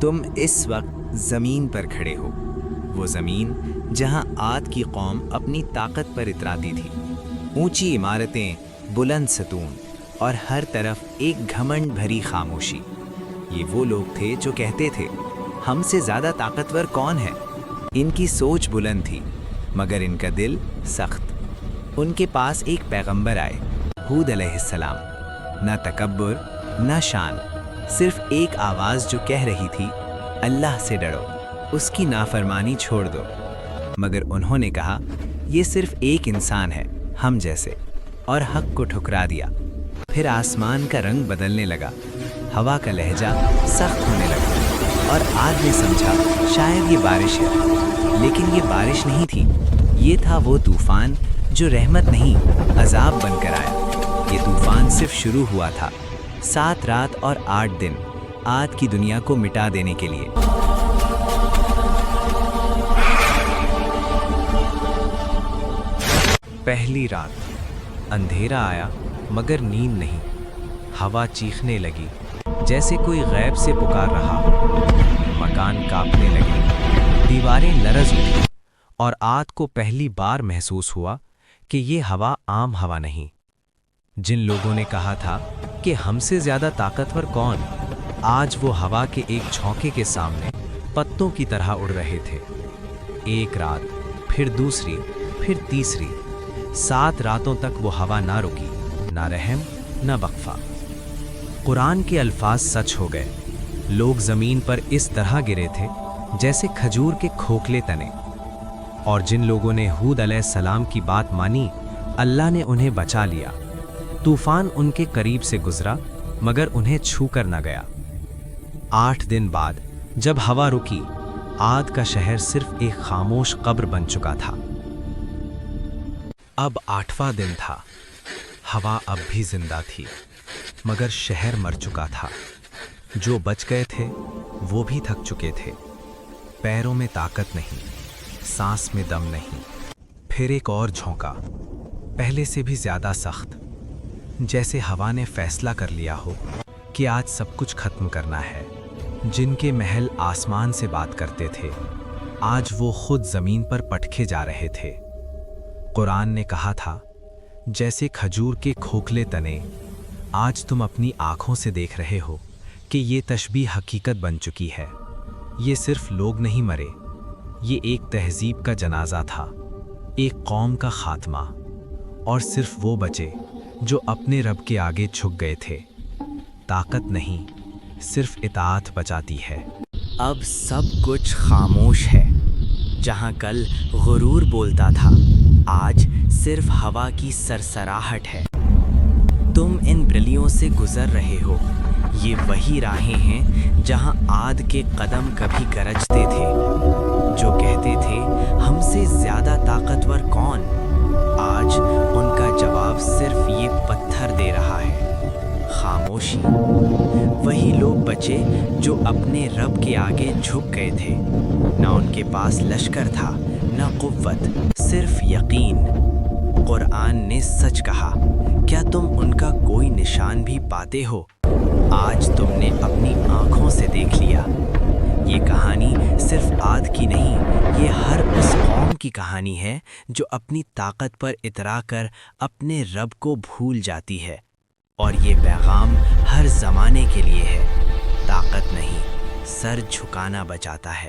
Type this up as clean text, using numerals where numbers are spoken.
تم اس وقت زمین پر کھڑے ہو، وہ زمین جہاں عاد کی قوم اپنی طاقت پر اتراتی تھی، اونچی عمارتیں، بلند ستون اور ہر طرف ایک گھمنڈ بھری خاموشی۔ یہ وہ لوگ تھے جو کہتے تھے ہم سے زیادہ طاقتور کون ہے؟ ان کی سوچ بلند تھی مگر ان کا دل سخت۔ ان کے پاس ایک پیغمبر آئے، ہود علیہ السلام۔ نہ تکبر نہ شان، صرف ایک آواز جو کہہ رہی تھی اللہ سے ڈرو، اس کی نافرمانی چھوڑ دو۔ مگر انہوں نے کہا یہ صرف ایک انسان ہے ہم جیسے، اور حق کو ٹھکرا دیا۔ پھر آسمان کا رنگ بدلنے لگا، ہوا کا لہجہ سخت ہونے لگا، اور عاد نے سمجھا شاید یہ بارش ہے، لیکن یہ بارش نہیں تھی، یہ تھا وہ طوفان جو رحمت نہیں عذاب بن کر آیا۔ یہ طوفان صرف شروع ہوا تھا، 7 رات اور 8 دن عاد کی دنیا کو مٹا دینے کے لیے۔ پہلی رات اندھیرا آیا مگر نیند نہیں، ہوا چیخنے لگی جیسے کوئی غیب سے پکار رہا ہو، مکان کانپنے لگے، دیواریں لرز اٹھیں، اور عاد کو پہلی بار محسوس ہوا کہ یہ ہوا عام ہوا نہیں۔ جن لوگوں نے کہا تھا کہ ہم سے زیادہ طاقتور کون، آج وہ ہوا کے ایک جھونکے کے سامنے پتوں کی طرح اڑ رہے تھے۔ ایک رات، پھر دوسری، پھر تیسری، 7 راتوں تک وہ ہوا نہ رکی، نہ رحم نہ وقفہ۔ قرآن کے الفاظ سچ ہو گئے، لوگ زمین پر اس طرح گرے تھے جیسے کھجور کے کھوکھلے تنے۔ اور جن لوگوں نے ہود علیہ السلام کی بات مانی، اللہ نے انہیں بچا لیا۔ طوفان ان کے قریب سے گزرا مگر انہیں چھو کر نہ گیا۔ 8 دن بعد جب ہوا رکی، عاد کا شہر صرف ایک خاموش قبر بن چکا تھا۔ اب 8واں دن تھا، ہوا اب بھی زندہ تھی مگر شہر مر چکا تھا۔ جو بچ گئے تھے وہ بھی تھک چکے تھے، پیروں میں طاقت نہیں، سانس میں دم نہیں۔ پھر ایک اور جھونکا، پہلے سے بھی زیادہ سخت، جیسے ہوا نے فیصلہ کر لیا ہو کہ آج سب کچھ ختم کرنا ہے۔ جن کے محل آسمان سے بات کرتے تھے، آج وہ خود زمین پر پٹکے جا رہے تھے۔ قرآن نے کہا تھا جیسے کھجور کے کھوکھلے تنے، آج تم اپنی آنکھوں سے دیکھ رہے ہو کہ یہ تشبیہ حقیقت بن چکی ہے۔ یہ صرف لوگ نہیں مرے، یہ ایک تہذیب کا جنازہ تھا، ایک قوم کا خاتمہ، اور صرف وہ بچے جو اپنے رب کے آگے جھک گئے تھے۔ طاقت نہیں، صرف اطاعت بچاتی ہے۔ اب سب کچھ خاموش ہے، جہاں کل غرور بولتا تھا، آج صرف ہوا کی سرسراہٹ ہے۔ تم ان بلیوں سے گزر رہے ہو، یہ وہی راہیں ہیں جہاں عاد کے قدم کبھی گرجتے تھے، جو کہتے تھے ہم سے زیادہ طاقتور کون۔ آج ان کا جواب صرف یہ پتھر دے رہا ہے، خاموشی۔ وہی لوگ بچے جو اپنے رب کے آگے جھک گئے تھے، نہ ان کے پاس لشکر تھا، نہ قوت، صرف یقین۔ قرآن نے سچ کہا، کیا تم ان کا کوئی نشان بھی پاتے ہو؟ آج تم نے اپنی آنکھوں سے دیکھ لیا۔ یہ کہانی صرف عاد کی نہیں، یہ ہر اس قوم کی کہانی ہے جو اپنی طاقت پر اترا کر اپنے رب کو بھول جاتی ہے۔ اور یہ پیغام ہر زمانے کے لیے ہے، طاقت نہیں، سر جھکانا بچاتا ہے۔